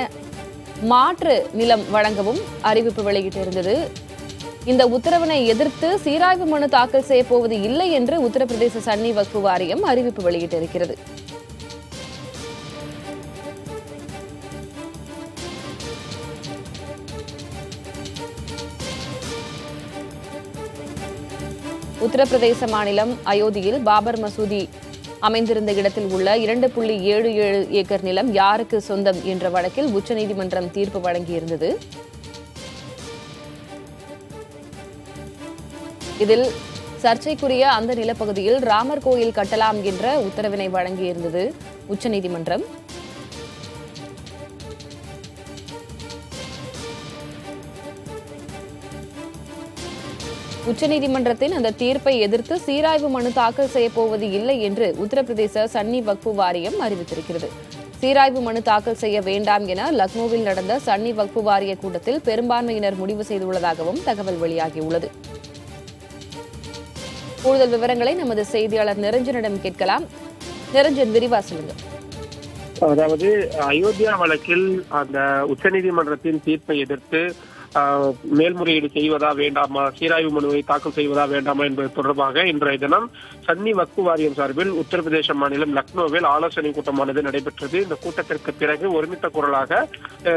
மாற்று நிலம் வழங்கவும் அறிவிப்பு வெளியிட்டிருந்தது. இந்த உத்தரவினை எதிர்த்து சீராய்வு மனு தாக்கல் செய்யப்போவது இல்லை என்று உத்தரப்பிரதேச சன்னி வக்ஃப் வாரியம் அறிவிப்பு வெளியிட்டிருக்கிறது. உத்தரப்பிரதேச மாநிலம் அயோத்தியில் பாபர் மசூதி அமைந்திருந்த இடத்தில் உள்ள 2.77 ஏக்கர் நிலம் யாருக்கு சொந்தம் என்ற வழக்கில் உச்சநீதிமன்றம் தீர்ப்பு வழங்கியிருந்தது. இதில் சர்ச்சைக்குரிய அந்த நிலப்பகுதியில் ராமர் கோயில் கட்டலாம் என்ற உத்தரவினை வழங்கியிருந்தது உச்சநீதிமன்றம். உச்சநீதிமன்றத்தின் அந்த தீர்ப்பை எதிர்த்து சீராய்வு மனு தாக்கல் செய்யப்போவது இல்லை என்று உத்தரப்பிரதேச சன்னி வக்ஃபு வாரியம் அறிவித்திருக்கிறது. சீராய்வு மனு தாக்கல் செய்ய வேண்டாம் என லக்னோவில் நடந்த சன்னி வக்ஃபு வாரிய கூட்டத்தில் பெரும்பான்மையினர் முடிவு செய்துள்ளதாகவும் தகவல் வெளியாகியுள்ளது. கூடுதல் விவரங்களை நமது செய்தியாளர் நிரஞ்சனிடம் கேட்கலாம். நிரஞ்சன், விரிவா சொல்லுங்க. அதாவது அயோத்தியா வழக்கில் அந்த உச்சநீதிமன்றத்தின் தீர்ப்பை எதிர்த்து மேல்முறையீடு செய்வதா வேண்டாமா, சீராய்வு மனுவை தாக்கல் செய்வதா வேண்டாமா என்பது தொடர்பாக இன்றைய தினம் சன்னி வக்ஃபு வாரியம் சார்பில் உத்தரப்பிரதேச மாநிலம் லக்னோவில் ஆலோசனை கூட்டமானது நடைபெற்றது. இந்த கூட்டத்திற்கு பிறகு ஒருமித்த குரலாக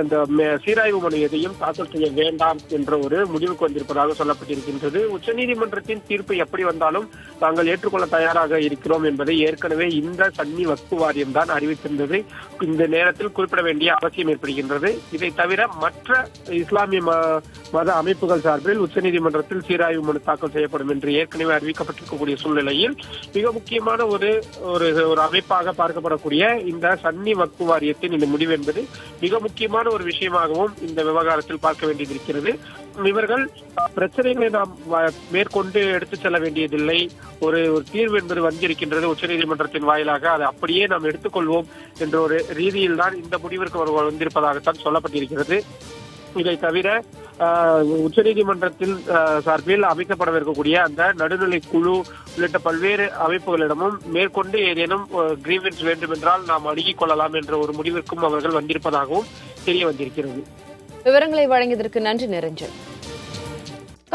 இந்த சீராய்வு மனு எதையும் தாக்கல் செய்ய வேண்டாம் என்ற ஒரு முடிவுக்கு வந்திருப்பதாக சொல்லப்பட்டிருக்கின்றது. உச்சநீதிமன்றத்தின் தீர்ப்பு எப்படி வந்தாலும் தாங்கள் ஏற்றுக்கொள்ள தயாராக இருக்கிறோம் என்பதை ஏற்கனவே இந்த சன்னி வக்ஃபு வாரியம் தான் அறிவித்திருந்தது. இந்த நேரத்தில் குறிப்பிட வேண்டிய அவசியம் ஏற்படுகின்றது. இதை தவிர மற்ற இஸ்லாமிய மத அமைப்புகள் சார்பில் உச்சநீதிமன்றத்தில் சீராய்வு மனு தாக்கல் செய்யப்படும் என்று ஏற்கனவே அறிவிக்கப்பட்டிருக்கக்கூடிய சூழ்நிலையில் மிக முக்கியமான ஒரு அமைப்பாக பார்க்கப்படக்கூடிய இந்த சன்னி வக்ஃபு வாரியத்தின் இந்த முடிவு என்பது மிக முக்கியமான ஒரு விஷயமாகவும் இந்த விவகாரத்தில் பார்க்க வேண்டியிருக்கிறது. இவர்கள் பிரச்சனைகளை நாம் மேற்கொண்டு எடுத்துச் செல்ல வேண்டியதில்லை. ஒரு தீர்வு என்பது வந்திருக்கின்றது உச்சநீதிமன்றத்தின் வாயிலாக, அதை அப்படியே நாம் எடுத்துக்கொள்வோம் என்ற ஒரு ரீதியில் தான் இந்த முடிவிற்கு அவர்கள் வந்திருப்பதாகத்தான் சொல்லப்பட்டிருக்கிறது. இதை தவிர உச்சநீதிமன்றத்தில் சார்பில் அமைக்கப்படவிருக்கக்கூடிய அந்த நடுநிலை குழு உள்ளிட்ட பல்வேறு அமைப்புகளிடமும் மேற்கொண்டு ஏதேனும் கிரீவன்ஸ் வேண்டும் என்றால் நாம் அணுகிக் கொள்ளலாம் என்ற ஒரு முடிவிற்கும் அவர்கள் வந்திருப்பதாகவும் தெரிய வந்திருக்கிறது. விவரங்களை வழங்கியதற்கு நன்றி நிரஞ்சன்.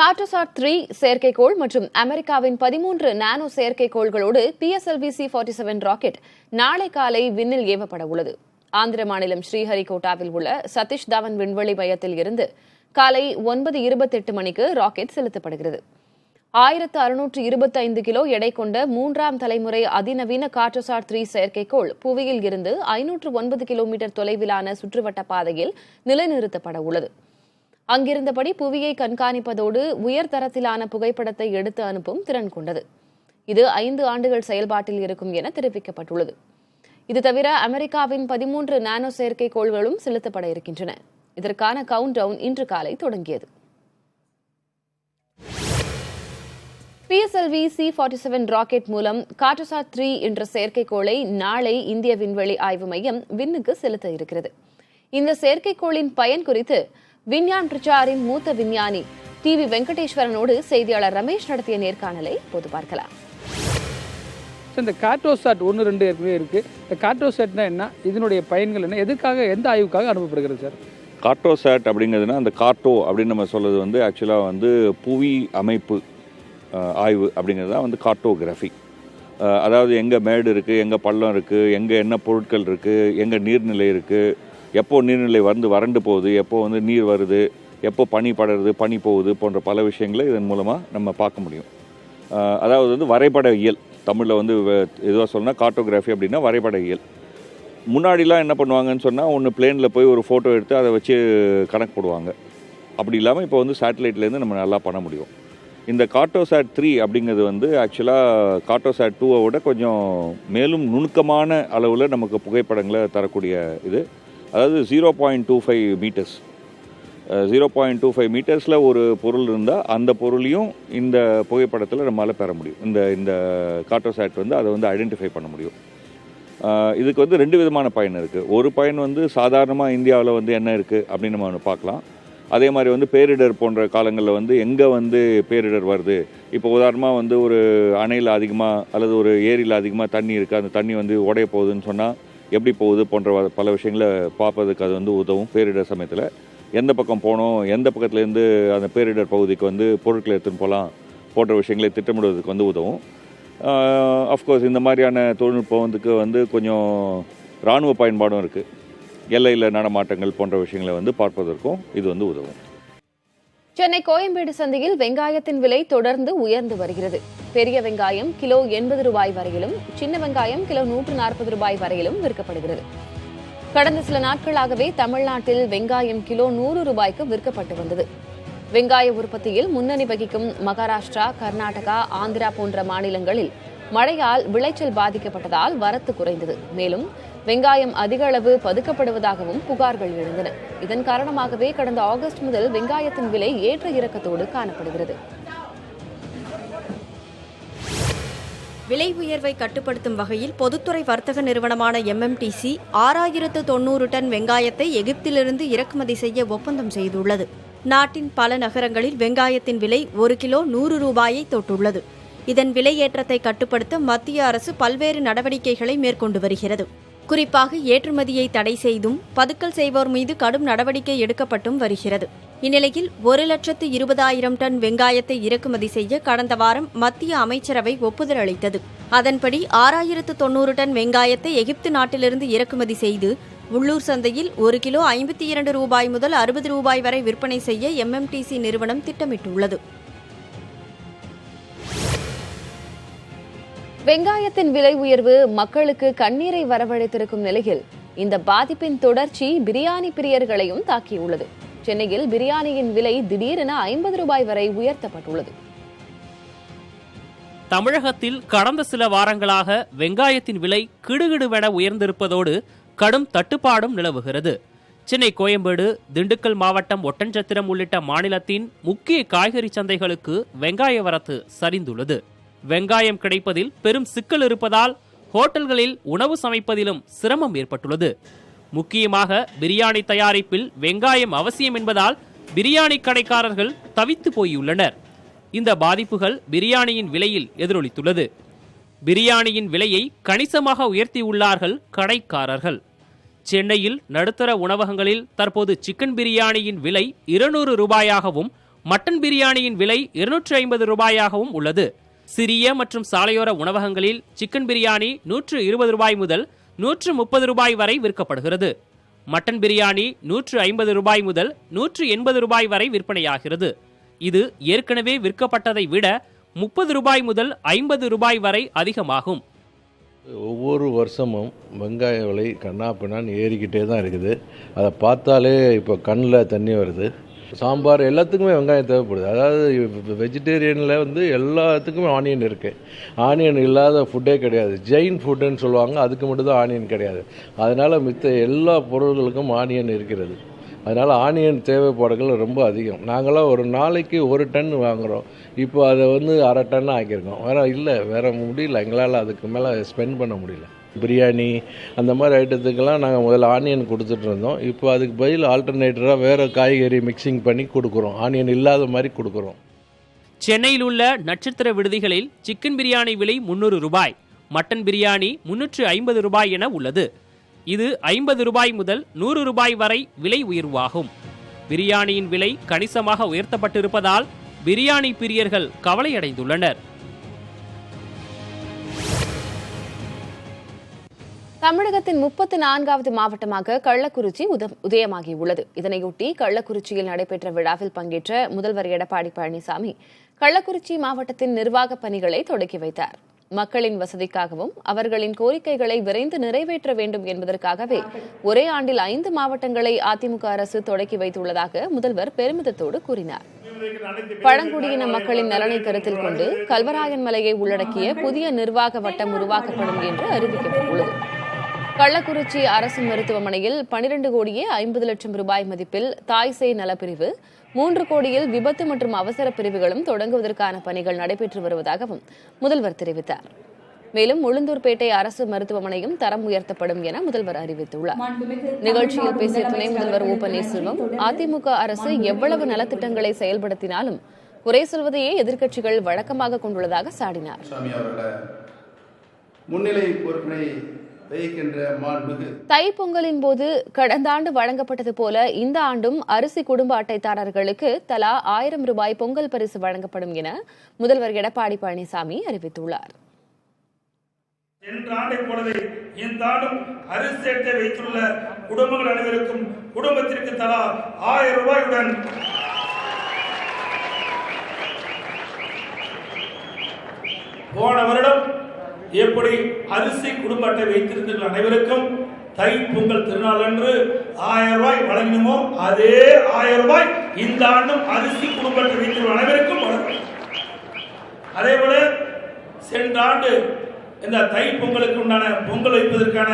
கார்டோசாட் 3 செயற்கைக்கோள் மற்றும் அமெரிக்காவின் 13 நானோ செயற்கைக்கோள்களோடு PSLV C-47 ராக்கெட் நாளை காலை விண்ணில் ஏவப்பட உள்ளது. ஆந்திர மாநிலம் ஸ்ரீஹரிகோட்டாவில் உள்ள சதீஷ் தவன் விண்வெளி மையத்தில் இருந்து காலை 9:28 மணிக்கு ராக்கெட் செலுத்தப்படுகிறது. 1625 கிலோ எடை கொண்ட 3ஆம் தலைமுறை அதிநவீன கார்டோசாட் 3 செயற்கைக்கோள் புவியில் இருந்து 509 கிலோமீட்டர் தொலைவிலான சுற்றுவட்ட பாதையில் நிலைநிறுத்தப்பட உள்ளது. அங்கிருந்தபடி புவியை கண்காணிப்பதோடு உயர்தரத்திலான புகைப்படத்தை எடுத்து அனுப்பும் திறன் கொண்டது. இது 5 ஆண்டுகள் செயல்பாட்டில் இருக்கும் என தெரிவிக்கப்பட்டுள்ளது. இது தவிர அமெரிக்காவின் 13 நானோ செயற்கைக்கோள்களும் செலுத்தப்பட இருக்கின்றன. இதற்கான கவுண்ட் டவுன் இன்று காலை தொடங்கியது. PSLV C-47 ராக்கெட் மூலம் கார்டோசாட் 3 என்ற செயற்கைக்கோளை நாளை இந்திய விண்வெளி ஆய்வு மையம் விண்ணுக்கு செலுத்த இருக்கிறது. இந்த செயற்கைக்கோளின் பயன் குறித்து விஞ்ஞான் பிரச்சாரின் மூத்த விஞ்ஞானி TV வெங்கடேஸ்வரனோடு செய்தியாளர் ரமேஷ் நடத்திய நேர்காணலை இப்போது பார்க்கலாம். இந்த கார்டோசாட் 1, 2 ஏற்கனவே இருக்குது. இந்த கார்டோசாட்னா என்ன, இதனுடைய பயன்கள் என்ன, எதுக்காக, எந்த ஆய்வுக்காக அனுப்பப்படுகிறது சார்? கார்டோசாட் அப்படிங்கிறதுனா அந்த கார்டோ அப்படின்னு நம்ம சொல்கிறது வந்து ஆக்சுவலாக வந்து புவி அமைப்பு ஆய்வு அப்படிங்கிறது தான் வந்து கார்டோகிராஃபி. அதாவது எங்கே மேடு இருக்குது, எங்கே பள்ளம் இருக்குது, எங்கே என்ன பொருட்கள் இருக்குது, எங்கே நீர்நிலை இருக்குது, எப்போ நீர்நிலை வறண்டு போகுது, எப்போ வந்து நீர் வருது, எப்போ பனி படருது, பனி போகுது போன்ற பல விஷயங்களை இதன் மூலமாக நம்ம பார்க்க முடியும். அதாவது வந்து வரைபட இயல், தமிழில் வந்து எதுவாக சொல்லணும்னா கார்டோகிராஃபி அப்படின்னா வரைபட இயல். முன்னாடிலாம் என்ன பண்ணுவாங்கன்னு சொன்னால் ஒன்று பிளேனில் போய் ஒரு ஃபோட்டோ எடுத்து அதை வச்சு கணக்கு போடுவாங்க. அப்படி இல்லாமல் இப்போ வந்து சேட்டலைட்லேருந்து நம்ம நல்லா பண்ண முடியும். இந்த கார்டோசாட் 3 அப்படிங்கிறது வந்து ஆக்சுவலாக கார்டோசாட் 2 விட கொஞ்சம் மேலும் நுணுக்கமான அளவில் நமக்கு புகைப்படங்களை தரக்கூடிய இது. அதாவது 0.25 மீட்டர்ஸ் 0.25 மீட்டர்ஸில் ஒரு பொருள் இருந்தால் அந்த பொருளையும் இந்த புகைப்படத்தில் நம்மளால் பெற முடியும். இந்த கார்டோசாட் வந்து அதை வந்து ஐடென்டிஃபை பண்ண முடியும். இதுக்கு வந்து 2 விதமான பயன் இருக்குது. ஒரு பயன் வந்து சாதாரணமாக இந்தியாவில் வந்து என்ன இருக்குது அப்படின்னு நம்ம பார்க்கலாம். அதே மாதிரி வந்து பேரிடர் போன்ற காலங்களில் வந்து எங்கே வந்து பேரிடர் வருது, இப்போ உதாரணமாக வந்து ஒரு அணையில் அதிகமாக அல்லது ஒரு ஏரியில் அதிகமாக தண்ணி இருக்குது, அந்த தண்ணி வந்து உடைய போகுதுன்னு சொன்னால் எப்படி போகுது போன்ற பல விஷயங்களை பார்ப்பதுக்கு அது வந்து உதவும். பேரிடர் சமயத்தில் எந்த பக்கம் போகணும், எந்த பக்கத்துலேருந்து அந்த பேரிடர் பகுதிக்கு வந்து பொருட்களை எடுத்துன்னு போகலாம் போன்ற விஷயங்களை திட்டமிடுவதற்கு வந்து உதவும். அஃப்கோர்ஸ் இந்த மாதிரியான தொழில்நுட்பம் வந்து கொஞ்சம் இராணுவ பயன்பாடும் இருக்குது. எல்லையில் நடமாட்டங்கள் போன்ற விஷயங்களை வந்து பார்ப்பதற்கும் இது வந்து உதவும். சென்னை கோயம்பேடு சந்தையில் வெங்காயத்தின் விலை தொடர்ந்து உயர்ந்து வருகிறது. பெரிய வெங்காயம் கிலோ 80 ரூபாய் வரையிலும், சின்ன வெங்காயம் கிலோ 140 ரூபாய் வரையிலும் விற்கப்படுகிறது. கடந்த சில நாட்களாகவே தமிழ்நாட்டில் வெங்காயம் கிலோ 100 ரூபாய்க்கு விற்கப்பட்டு வந்தது. வெங்காய உற்பத்தியில் முன்னணி வகிக்கும் மகாராஷ்டிரா, கர்நாடகா, ஆந்திரா போன்ற மாநிலங்களில் மழையால் விளைச்சல் பாதிக்கப்பட்டதால் வரத்து குறைந்தது. மேலும் வெங்காயம் அதிக அளவு பதுக்கப்படுவதாகவும் புகார்கள் எழுந்தன. இதன் காரணமாகவே கடந்த ஆகஸ்ட் முதல் வெங்காயத்தின் விலை ஏற்ற இறக்கத்தோடு காணப்படுகிறது. விலை உயர்வை கட்டுப்படுத்தும் வகையில் பொதுத்துறை வர்த்தக நிறுவனமான MMTC 6090 டன் வெங்காயத்தை எகிப்திலிருந்து இறக்குமதி செய்ய ஒப்பந்தம் செய்துள்ளது. நாட்டின் பல நகரங்களில் வெங்காயத்தின் விலை 1 கிலோ 100 ரூபாயை தொட்டுள்ளது. இதன் விலை ஏற்றத்தை கட்டுப்படுத்த மத்திய அரசு பல்வேறு நடவடிக்கைகளை மேற்கொண்டு வருகிறது. குறிப்பாக ஏற்றுமதியை தடை செய்தும் பதுக்கல் செய்வோர் மீது கடும் நடவடிக்கை எடுக்கப்பட்டும் வருகிறது. இந்நிலையில் 1,20,000 டன் வெங்காயத்தை இறக்குமதி செய்ய கடந்த வாரம் மத்திய அமைச்சரவை ஒப்புதல் அளித்தது. அதன்படி 6090 டன் வெங்காயத்தை எகிப்து நாட்டிலிருந்து இறக்குமதி செய்து உள்ளூர் சந்தையில் 1 கிலோ 52 ரூபாய் முதல் 60 ரூபாய் வரை விற்பனை செய்ய MMTC நிறுவனம் திட்டமிட்டுள்ளது. வெங்காயத்தின் விலை உயர்வு மக்களுக்கு கண்ணீரை வரவழைத்திருக்கும் நிலையில் இந்த பாதிப்பின் தொடர்ச்சி பிரியாணி பிரியர்களையும் தாக்கியுள்ளது. சென்னையில் பிரியாணியின் விலை திடீரென 50 ரூபாய் வரை உயர்த்தப்பட்டுள்ளது. தமிழகத்தில் கடந்த சில வாரங்களாக வெங்காயத்தின் விலை கிடுகிடுவென உயர்ந்திருப்பதோடு கடும் தட்டுப்பாடும் நிலவுகிறது. சென்னை, கோயம்பேடு, திண்டுக்கல் மாவட்டம் ஒட்டன்சத்திரம் உள்ளிட்ட மாநிலத்தின் முக்கிய காய்கறி சந்தைகளுக்கு வெங்காய வரத்து சரிந்துள்ளது. வெங்காயம் கிடைப்பதில் பெரும் சிக்கல் இருப்பதால் ஹோட்டல்களில் உணவு சமைப்பதிலும் சிரமம் ஏற்பட்டுள்ளது. முக்கியமாக பிரியாணி தயாரிப்பில் வெங்காயம் அவசியம் என்பதால் பிரியாணி கடைக்காரர்கள் தவித்து போயுள்ளனர். இந்த பாதிப்புகள் பிரியாணியின் விலையில் எதிரொலித்துள்ளது. பிரியாணியின் விலையை கணிசமாக உயர்த்தியுள்ளார்கள் கடைக்காரர்கள். சென்னையில் நடுத்தர உணவகங்களில் தற்போது சிக்கன் பிரியாணியின் விலை 200 ரூபாயாகவும் மட்டன் பிரியாணியின் விலை 250 ரூபாயாகவும் உள்ளது. சிறிய மற்றும் சாலையோர உணவகங்களில் சிக்கன் பிரியாணி 120 ரூபாய் முதல் 130 ரூபாய் வரை விற்கப்படுகிறது. மட்டன் பிரியாணி 150 ரூபாய் முதல் 180 ரூபாய் வரை விற்பனையாகிறது. இது ஏற்கனவே விற்கப்பட்டதை விட 30 ரூபாய் முதல் 50 ரூபாய் வரை அதிகமாகும். ஒவ்வொரு வருஷமும் வெங்காய விலை கண்ணாப்பின்னான்னு ஏறிக்கிட்டே தான் இருக்குது. அதை பார்த்தாலே இப்போ கண்ணில் தண்ணி வருது. சாம்பார் எல்லாத்துக்குமே வெங்காயம் தேவைப்படுது. அதாவது வெஜிடேரியனில் வந்து எல்லாத்துக்குமே ஆனியன் இருக்குது. ஆனியன் இல்லாத ஃபுட்டே கிடையாது. ஜெயின் ஃபுட்டுன்னு சொல்லுவாங்க, அதுக்கு மட்டும்தான் ஆனியன் கிடையாது. அதனால் மித்த எல்லா பொருள்களுக்கும் ஆனியன் இருக்கிறது. அதனால் ஆனியன் தேவைப்பாடுகள் ரொம்ப அதிகம். நாங்களாம் ஒரு நாளைக்கு 1 டன் வாங்குகிறோம். இப்போ அதை வந்து 1/2 டன் ஆக்கியிருக்கோம். வேறு முடியல, எங்களால் அதுக்கு மேலே ஸ்பெண்ட் பண்ண முடியல. பிரியாணி அந்த மாதிரி ஐட்டத்துக்கெல்லாம் நாங்கள் முதல்ல ஆனியன் கொடுத்துட்டு இருந்தோம். இப்போ அதுக்கு பதில் ஆல்டர்னேட்டராக வேறு காய்கறி மிக்சிங் பண்ணி கொடுக்குறோம். ஆனியன் இல்லாத மாதிரி கொடுக்குறோம். சென்னையில் உள்ள நட்சத்திர விடுதிகளில் சிக்கன் பிரியாணி விலை 300 ரூபாய், மட்டன் பிரியாணி 350 ரூபாய் என உள்ளது. இது 50 ரூபாய் முதல் 100 ரூபாய் வரை விலை உயர்வாகும். பிரியாணியின் விலை கணிசமாக உயர்த்தப்பட்டிருப்பதால் பிரியாணி பிரியர்கள் கவலையடைந்துள்ளனர். தமிழகத்தின் 34வது மாவட்டமாக கள்ளக்குறிச்சி உதயமாகியுள்ளது. இதனையொட்டி கள்ளக்குறிச்சியில் நடைபெற்ற விழாவில் பங்கேற்ற முதல்வர் எடப்பாடி பழனிசாமி கள்ளக்குறிச்சி மாவட்டத்தின் நிர்வாக பணிகளை தொடக்கி வைத்தார். மக்களின் வசதிக்காகவும் அவர்களின் கோரிக்கைகளை விரைந்து நிறைவேற்ற வேண்டும் என்பதற்காகவே ஒரே ஆண்டில் 5 மாவட்டங்களை அதிமுக அரசு தொடக்கி வைத்துள்ளதாக முதல்வர் பெருமிதத்தோடு கூறினார். பழங்குடியின மக்களின் நலனை கருத்தில் கொண்டு கல்வராயன் மலையை உள்ளடக்கிய புதிய நிர்வாக வட்டம் உருவாக்கப்படும் என்று அறிவிக்கப்பட்டுள்ளது. கள்ளக்குறிச்சி அரசு மருத்துவமனையில் 12 கோடியே 50 லட்சம் ரூபாய் மதிப்பில் தாய்சேய் நலப்பிரிவு, 3 கோடியில் விபத்து மற்றும் அவசர பிரிவுகளும் தொடங்குவதற்கான பணிகள் நடைபெற்று வருவதாகவும் முதல்வர் தெரிவித்தார். மேலும் உளுந்தூர்பேட்டை அரசு மருத்துவமனையும் தரம் உயர்த்தப்படும் என முதல்வர் அறிவித்துள்ளார். நிகழ்ச்சியில் பேசிய துணை முதல்வர் ஓ பன்னீர்செல்வம், அதிமுக அரசு எவ்வளவு நலத்திட்டங்களை செயல்படுத்தினாலும் குறை சொல்வதையே எதிர்க்கட்சிகள் வழக்கமாக கொண்டுள்ளதாக சாடினார். தைப்பொங்கலின் போது கடந்த ஆண்டு வழங்கப்பட்டது போல இந்த ஆண்டும் அரிசி குடும்ப அட்டைதாரர்களுக்கு தலா 1000 ரூபாய் பொங்கல் பரிசு வழங்கப்படும் என முதல்வர் எடப்பாடி பழனிசாமி அறிவித்துள்ளார். இந்த ஆண்டும் அரிசி அட்டை வைத்துள்ள குடும்பங்கள் அனைவருக்கும் குடும்பத்திற்கு தலா 1000 ரூபாயுடன் போன வருடம் எப்படி அரிசி குடும்ப அட்டை வைத்திருக்கிற அனைவருக்கும் தை பொங்கல் திருநாள் அன்று 1000 ரூபாய் வழங்கினோமோ அதே 1000 ரூபாய் இந்த ஆண்டும் அரிசி குடும்ப அட்டை வைத்திருக்கும் அனைவருக்கும் வழங்கும். அதே போல சென்ற ஆண்டு இந்த தை பொங்கலுக்கு உண்டான பொங்கல் வைப்பதற்கான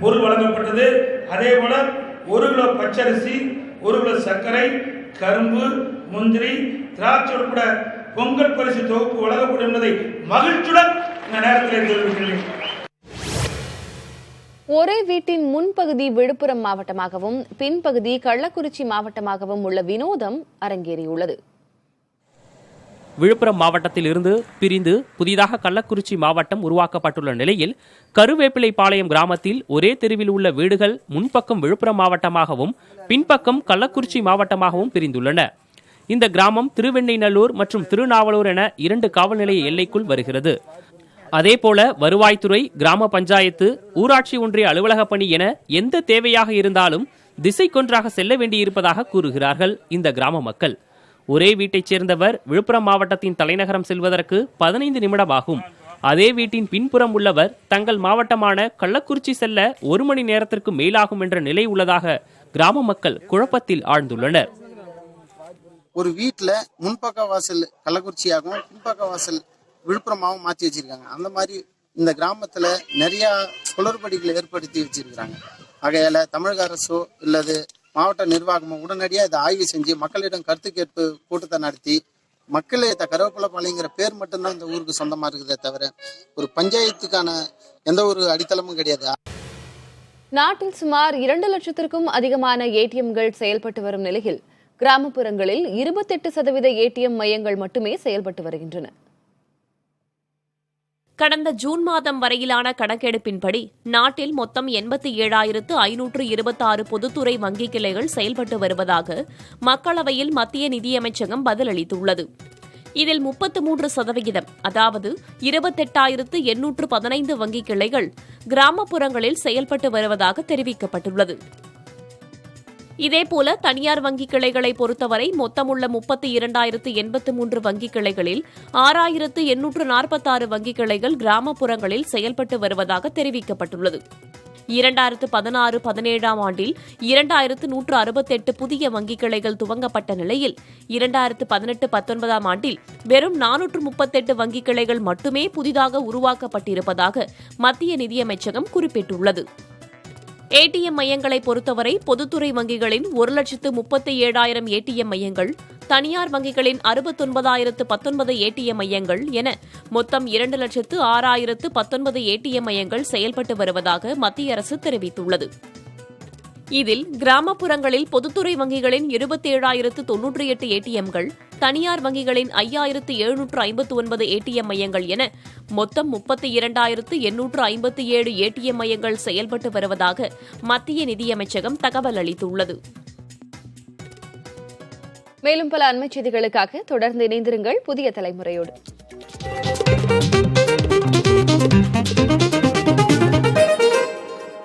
பொருள் வழங்கப்பட்டது. அதே போல 1 கிலோ பச்சரிசி, 1 கிலோ சர்க்கரை, கரும்பு, முந்திரி, திராட்சை உட்பட பொங்கல் பரிசு தொகுப்பு வழங்கப்படும் என்பதை மகிழ்ச்சியுடன் இந்த நேரத்தில் தெரிவிக்கிறேன். ஒரே வீட்டின் முன்பகுதி விழுப்புரம் மாவட்டமாகவும் பின்பகுதி கள்ளக்குறிச்சி மாவட்டமாகவும் உள்ள வினோதம் அரங்கேறியுள்ளது. விழுப்புரம் மாவட்டத்தில் இருந்து பிரிந்து புதிதாக கள்ளக்குறிச்சி மாவட்டம் உருவாக்கப்பட்டுள்ள நிலையில் கருவேப்பிலைப்பாளையம் கிராமத்தில் ஒரே தெருவில் உள்ள வீடுகள் முன்பக்கம் விழுப்புரம் மாவட்டமாகவும் பின்பக்கம் கள்ளக்குறிச்சி மாவட்டமாகவும் பிரிந்துள்ளன. இந்த கிராமம் திருவெண்ணைநல்லூர் மற்றும் திருநாவலூர் என 2 காவல் நிலைய எல்லைக்குள் வருகிறது. அதேபோல வருவாய்த்துறை, கிராம பஞ்சாயத்து, ஊராட்சி ஒன்றிய அலுவலக பணி என எந்த தேவையாக இருந்தாலும் திசைக்கொன்றாக செல்ல வேண்டியிருப்பதாக கூறுகிறார்கள் இந்த கிராம மக்கள். ஒரே வீட்டைச் சேர்ந்தவர் விழுப்புரம் மாவட்டத்தின் தலைநகரம் செல்வதற்கு 15 நிமிடம் ஆகும். அதே வீட்டின் பின்புறம் உள்ளவர் தங்கள் மாவட்டமான கள்ளக்குறிச்சி செல்ல 1 மணி நேரத்திற்கு மேலாகும் என்ற நிலை உள்ளதாக கிராம மக்கள் குழப்பத்தில் ஆழ்ந்துள்ளனர். ஒரு வீட்டில் முன்பக்க வாசல் கள்ளக்குறிச்சியாகவும் பின்பக்க வாசல் விழுப்புரமாகவும் மாற்றி வச்சிருக்காங்க. அந்த மாதிரி இந்த கிராமத்தில் நிறைய குளறுபடிகளை ஏற்படுத்தி வச்சிருக்கிறாங்க. ஆகையால தமிழக அரசோ இல்லது மாவட்ட நிர்வாகமோ உடனடியாக இதை ஆய்வு செஞ்சு மக்களிடம் கருத்து கேட்பு கூட்டத்தை நடத்தி மக்களே கருவேப்பிலைப்பாளையங்கிற பேர் மட்டும்தான் இந்த ஊருக்கு சொந்தமாக இருக்குதே தவிர ஒரு பஞ்சாயத்துக்கான எந்த ஒரு அடித்தளமும் கிடையாது. நாட்டில் சுமார் 2 லட்சத்திற்கும் அதிகமான ஏடிஎம்கள் செயல்பட்டு வரும் நிலையில் கிராமப்புறங்களில் 28% ஏடிஎம் மையங்கள் மட்டுமே செயல்பட்டு வருகின்றன. கடந்த ஜூன் மாதம் வரையிலான கணக்கெடுப்பின்படி நாட்டில் மொத்தம் 87,526 பொதுத்துறை வங்கிக் கிளைகள் செயல்பட்டு வருவதாக மக்களவையில் மத்திய நிதியமைச்சகம் பதிலளித்துள்ளது. இதில் 33%, அதாவது 28,815 வங்கிக் கிளைகள் கிராமப்புறங்களில் செயல்பட்டு வருவதாக தெரிவிக்கப்பட்டுள்ளது. இதேபோல தனியார் வங்கிக் கிளைகளை பொறுத்தவரை மொத்தமுள்ள 32,083 வங்கிக் கிளைகளில் 6,846 வங்கிக் கிளைகள் கிராமப்புறங்களில் செயல்பட்டு வருவதாக தெரிவிக்கப்பட்டுள்ளது. 2016-17 ஆண்டில் 2,168 புதிய வங்கிக் கிளைகள் துவங்கப்பட்ட நிலையில் 2018-19 ஆண்டில் வெறும் 438 வங்கிக் கிளைகள் மட்டுமே புதிதாக உருவாக்கப்பட்டிருப்பதாக மத்திய நிதியமைச்சகம் குறிப்பிட்டுள்ளது. ஏடிஎம் மையங்களை பொறுத்தவரை பொதுத்துறை வங்கிகளின் 1,37,000 ஏடிஎம் மையங்கள், தனியார் வங்கிகளின் 69,019 ஏடிஎம் மையங்கள் என மொத்தம் 2,06,019 ஏடிஎம் மையங்கள் செயல்பட்டு வருவதாக மத்திய அரசு தெரிவித்துள்ளது. இதில் கிராமப்புறங்களில் பொதுத்துறை வங்கிகளின் 27,098 ஏடிஎம்கள், தனியார் வங்கிகளின் 5,759 ஏடிஎம் மையங்கள் என மொத்தம் 32,857 ஏடிஎம் மையங்கள் செயல்பட்டு வருவதாக மத்திய நிதியமைச்சகம் தகவல் அளித்துள்ளது. மேலும் பல அண்மைச் செய்திகளுக்காக தொடர்ந்து இணைந்திருங்கள் புதிய தலைமுறையோடு.